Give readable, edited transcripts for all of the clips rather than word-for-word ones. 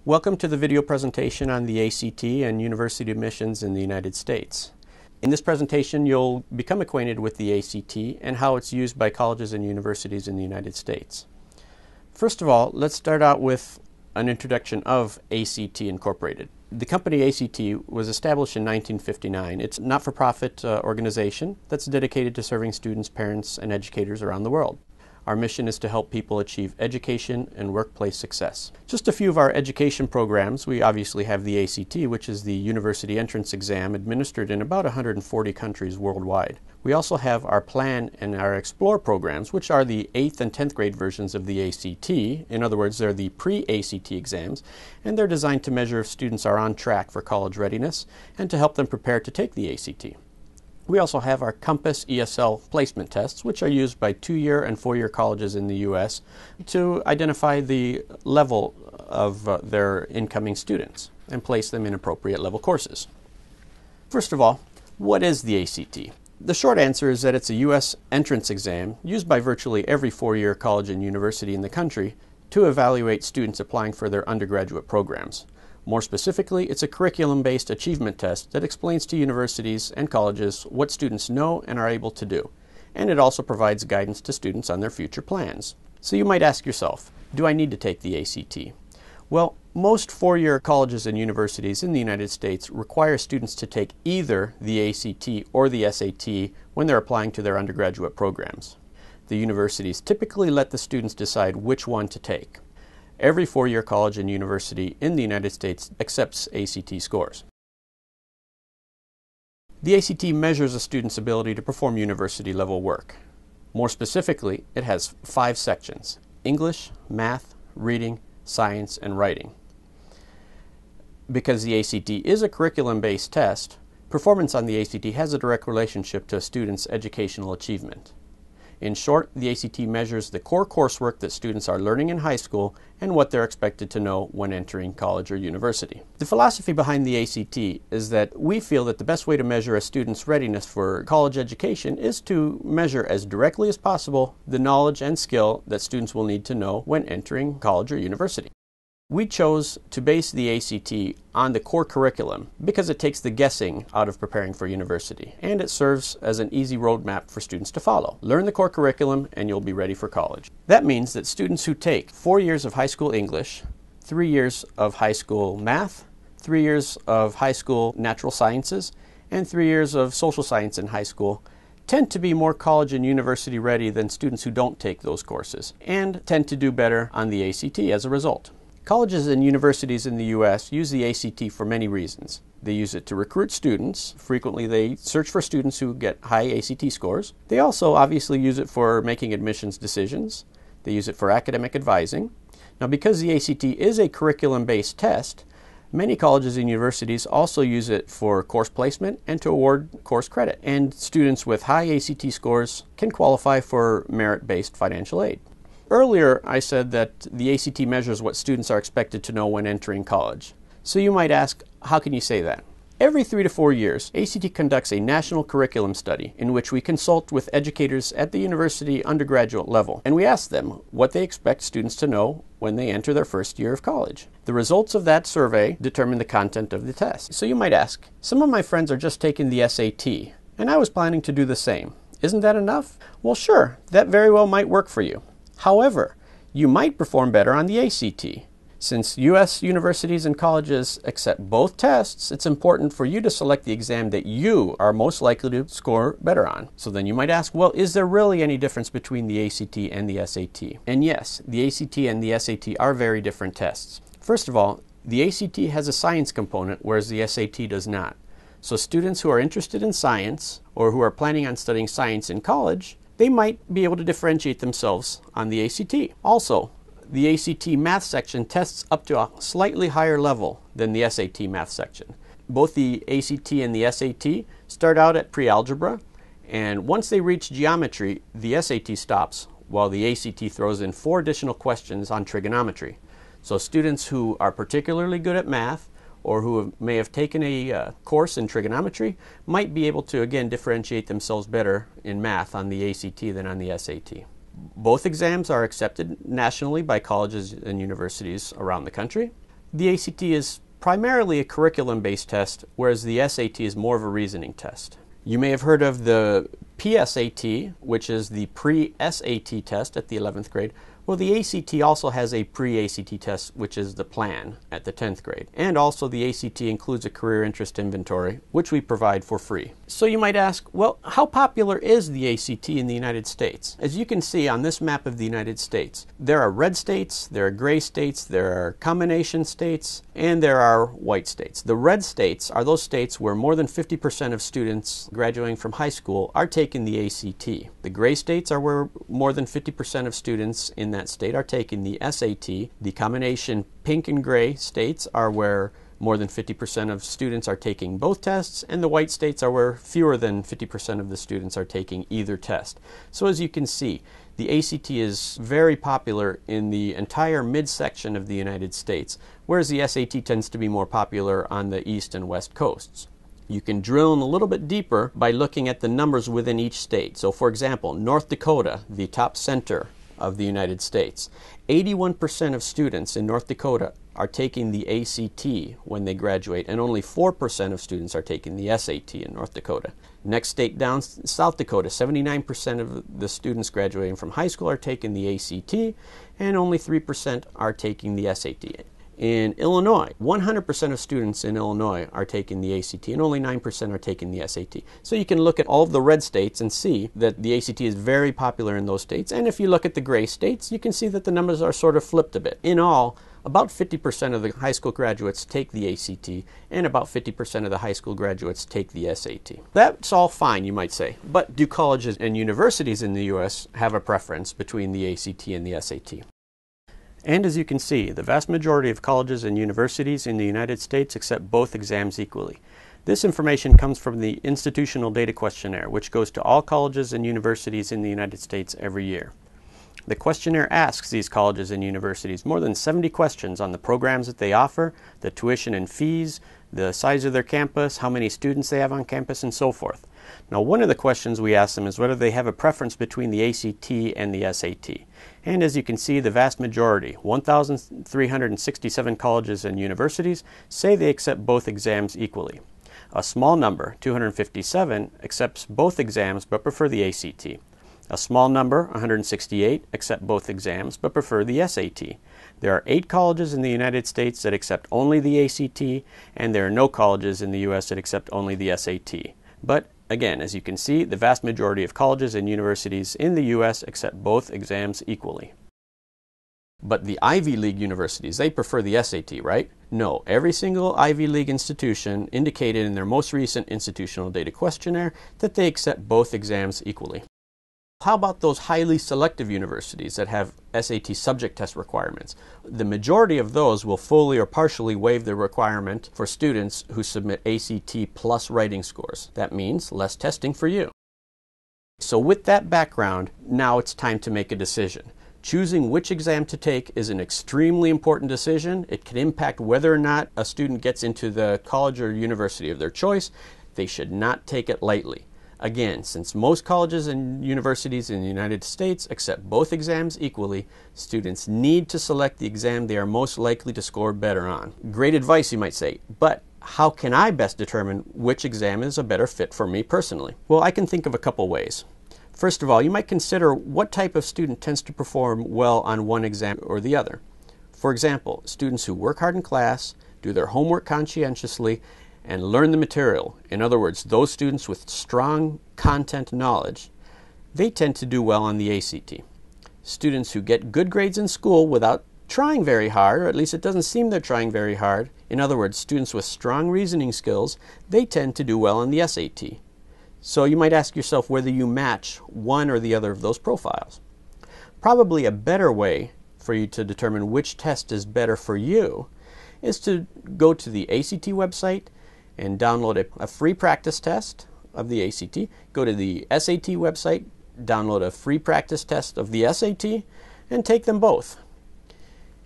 Welcome to the video presentation on the ACT and university admissions in the United States. In this presentation, you'll become acquainted with the ACT and how it's used by colleges and universities in the United States. First of all, let's start out with an introduction of ACT Incorporated. The company ACT was established in 1959. It's a not-for-profit organization that's dedicated to serving students, parents, and educators around the world. Our mission is to help people achieve education and workplace success. Just a few of our education programs. We obviously have the ACT, which is the university entrance exam administered in about 140 countries worldwide. We also have our Plan and our Explore programs, which are the 8th and 10th grade versions of the ACT. In other words, they're the pre-ACT exams, and they're designed to measure if students are on track for college readiness and to help them prepare to take the ACT. We also have our Compass ESL placement tests, which are used by 2-year and 4-year colleges in the U.S. to identify the level of their incoming students and place them in appropriate level courses. First of all, what is the ACT? The short answer is that it's a U.S. entrance exam used by virtually every 4-year college and university in the country to evaluate students applying for their undergraduate programs. More specifically, it's a curriculum-based achievement test that explains to universities and colleges what students know and are able to do. And it also provides guidance to students on their future plans. So you might ask yourself, do I need to take the ACT? Well, most 4-year colleges and universities in the United States require students to take either the ACT or the SAT when they're applying to their undergraduate programs. The universities typically let the students decide which one to take. Every 4-year college and university in the United States accepts ACT scores. The ACT measures a student's ability to perform university-level work. More specifically, it has 5 sections: English, math, reading, science, and writing. Because the ACT is a curriculum-based test, performance on the ACT has a direct relationship to a student's educational achievement. In short, the ACT measures the core coursework that students are learning in high school and what they're expected to know when entering college or university. The philosophy behind the ACT is that we feel that the best way to measure a student's readiness for college education is to measure as directly as possible the knowledge and skill that students will need to know when entering college or university. We chose to base the ACT on the core curriculum because it takes the guessing out of preparing for university, and it serves as an easy roadmap for students to follow. Learn the core curriculum and you'll be ready for college. That means that students who take 4 years of high school English, 3 years of high school math, 3 years of high school natural sciences, and 3 years of social science in high school tend to be more college and university ready than students who don't take those courses, and tend to do better on the ACT as a result. Colleges and universities in the U.S. use the ACT for many reasons. They use it to recruit students. Frequently they search for students who get high ACT scores. They also obviously use it for making admissions decisions. They use it for academic advising. Now, because the ACT is a curriculum-based test, many colleges and universities also use it for course placement and to award course credit. And students with high ACT scores can qualify for merit-based financial aid. Earlier, I said that the ACT measures what students are expected to know when entering college. So you might ask, how can you say that? Every 3 to 4 years, ACT conducts a national curriculum study in which we consult with educators at the university undergraduate level, and we ask them what they expect students to know when they enter their first year of college. The results of that survey determine the content of the test. So you might ask, some of my friends are just taking the SAT, and I was planning to do the same. Isn't that enough? Well, sure, that very well might work for you. However, you might perform better on the ACT. Since U.S. universities and colleges accept both tests, it's important for you to select the exam that you are most likely to score better on. So then you might ask, well, is there really any difference between the ACT and the SAT? And yes, the ACT and the SAT are very different tests. First of all, the ACT has a science component, whereas the SAT does not. So students who are interested in science or who are planning on studying science in college, they might be able to differentiate themselves on the ACT. Also, the ACT math section tests up to a slightly higher level than the SAT math section. Both the ACT and the SAT start out at pre-algebra, and once they reach geometry, the SAT stops, while the ACT throws in 4 additional questions on trigonometry. So students who are particularly good at math or who may have taken a course in trigonometry might be able to, again, differentiate themselves better in math on the ACT than on the SAT. Both exams are accepted nationally by colleges and universities around the country. The ACT is primarily a curriculum-based test, whereas the SAT is more of a reasoning test. You may have heard of the PSAT, which is the pre-SAT test at the 11th grade. Well, the ACT also has a pre-ACT test, which is the plan at the 10th grade. And also the ACT includes a career interest inventory, which we provide for free. So you might ask, well, how popular is the ACT in the United States? As you can see on this map of the United States, there are red states, there are gray states, there are combination states, and there are white states. The red states are those states where more than 50% of students graduating from high school are taking the ACT. The gray states are where more than 50% of students in that state are taking the SAT. The combination pink and gray states are where more than 50% of students are taking both tests, and the white states are where fewer than 50% of the students are taking either test. So as you can see, the ACT is very popular in the entire midsection of the United States, whereas the SAT tends to be more popular on the east and west coasts. You can drill in a little bit deeper by looking at the numbers within each state. So for example, North Dakota, the top center of the United States, 81% of students in North Dakota are taking the ACT when they graduate, and only 4% of students are taking the SAT in North Dakota. Next state down, South Dakota, 79% of the students graduating from high school are taking the ACT, and only 3% are taking the SAT. In Illinois, 100% of students in Illinois are taking the ACT, and only 9% are taking the SAT. So you can look at all of the red states and see that the ACT is very popular in those states. And if you look at the gray states, you can see that the numbers are sort of flipped a bit. In all, about 50% of the high school graduates take the ACT, and about 50% of the high school graduates take the SAT. That's all fine, you might say. But do colleges and universities in the U.S. have a preference between the ACT and the SAT? And as you can see, the vast majority of colleges and universities in the United States accept both exams equally. This information comes from the Institutional Data Questionnaire, which goes to all colleges and universities in the United States every year. The questionnaire asks these colleges and universities more than 70 questions on the programs that they offer, the tuition and fees, the size of their campus, how many students they have on campus, and so forth. Now, one of the questions we ask them is whether they have a preference between the ACT and the SAT. And as you can see, the vast majority, 1,367 colleges and universities, say they accept both exams equally. A small number, 257, accepts both exams but prefer the ACT. A small number, 168, accept both exams but prefer the SAT. There are 8 colleges in the United States that accept only the ACT, and there are no colleges in the U.S. that accept only the SAT. But again, as you can see, the vast majority of colleges and universities in the U.S. accept both exams equally. But the Ivy League universities, they prefer the SAT, right? No, every single Ivy League institution indicated in their most recent Institutional Data Questionnaire that they accept both exams equally. How about those highly selective universities that have SAT subject test requirements? The majority of those will fully or partially waive the requirement for students who submit ACT plus writing scores. That means less testing for you. So with that background, now it's time to make a decision. Choosing which exam to take is an extremely important decision. It can impact whether or not a student gets into the college or university of their choice. They should not take it lightly. Again, since most colleges and universities in the United States accept both exams equally, students need to select the exam they are most likely to score better on. Great advice, you might say, but how can I best determine which exam is a better fit for me personally? Well, I can think of a couple ways. First of all, you might consider what type of student tends to perform well on one exam or the other. For example, students who work hard in class, do their homework conscientiously, and learn the material. In other words, those students with strong content knowledge, they tend to do well on the ACT. Students who get good grades in school without trying very hard, or at least it doesn't seem they're trying very hard, in other words, students with strong reasoning skills, they tend to do well on the SAT. So you might ask yourself whether you match one or the other of those profiles. Probably a better way for you to determine which test is better for you is to go to the ACT website and download a free practice test of the ACT. Go to the SAT website, download a free practice test of the SAT, and take them both.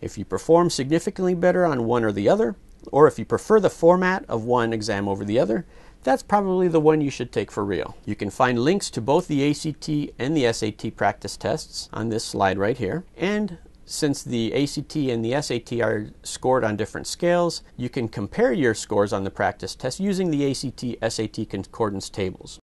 If you perform significantly better on one or the other, or if you prefer the format of one exam over the other, that's probably the one you should take for real. You can find links to both the ACT and the SAT practice tests on this slide right here. And Since the ACT and the SAT are scored on different scales, you can compare your scores on the practice test using the ACT-SAT concordance tables.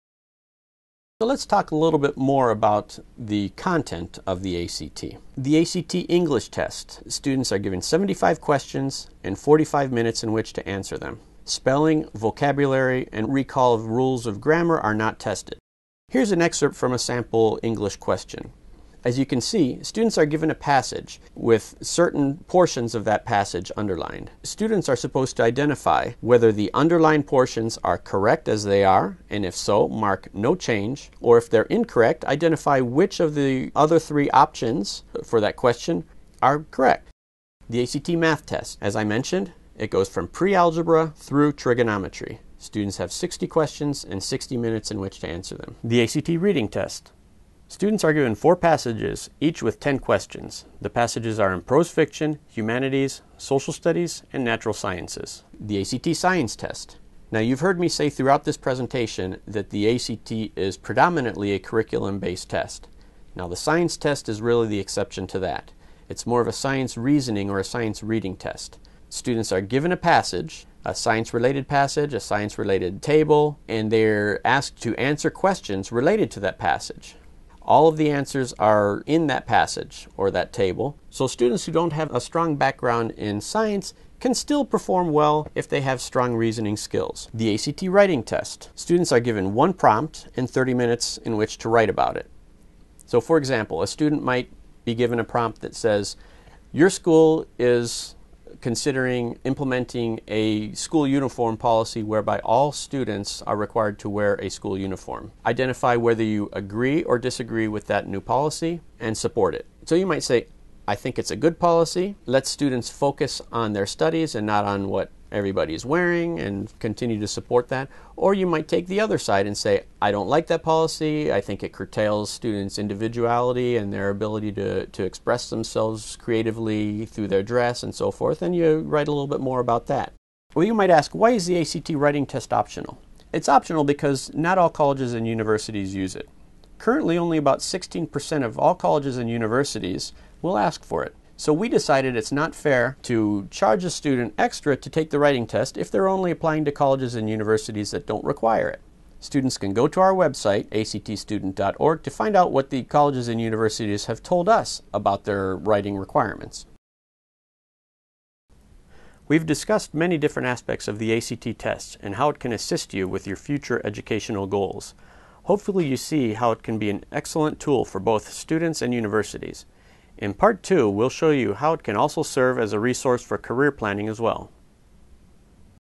So let's talk a little bit more about the content of the ACT. The ACT English test. Students are given 75 questions and 45 minutes in which to answer them. Spelling, vocabulary, and recall of rules of grammar are not tested. Here's an excerpt from a sample English question. As you can see, students are given a passage with certain portions of that passage underlined. Students are supposed to identify whether the underlined portions are correct as they are, and if so, mark no change, or if they're incorrect, identify which of the other three options for that question are correct. The ACT math test, as I mentioned, it goes from pre-algebra through trigonometry. Students have 60 questions and 60 minutes in which to answer them. The ACT reading test. Students are given 4 passages, each with 10 questions. The passages are in prose fiction, humanities, social studies, and natural sciences. The ACT science test. Now, you've heard me say throughout this presentation that the ACT is predominantly a curriculum-based test. Now, the science test is really the exception to that. It's more of a science reasoning or a science reading test. Students are given a passage, a science-related passage, a science-related table, and they're asked to answer questions related to that passage. All of the answers are in that passage or that table, so students who don't have a strong background in science can still perform well if they have strong reasoning skills. The ACT writing test. Students are given 1 prompt and 30 minutes in which to write about it. So for example, a student might be given a prompt that says, your school is considering implementing a school uniform policy whereby all students are required to wear a school uniform. Identify whether you agree or disagree with that new policy and support it. So you might say, I think it's a good policy. Let students focus on their studies and not on what everybody is wearing, and continue to support that. Or you might take the other side and say, I don't like that policy. I think it curtails students' individuality and their ability to express themselves creatively through their dress and so forth, and you write a little bit more about that. Well, you might ask, why is the ACT writing test optional? It's optional because not all colleges and universities use it. Currently, only about 16% of all colleges and universities will ask for it. So we decided it's not fair to charge a student extra to take the writing test if they're only applying to colleges and universities that don't require it. Students can go to our website, actstudent.org, to find out what the colleges and universities have told us about their writing requirements. We've discussed many different aspects of the ACT test and how it can assist you with your future educational goals. Hopefully you see how it can be an excellent tool for both students and universities. In Part 2, we'll show you how it can also serve as a resource for career planning as well.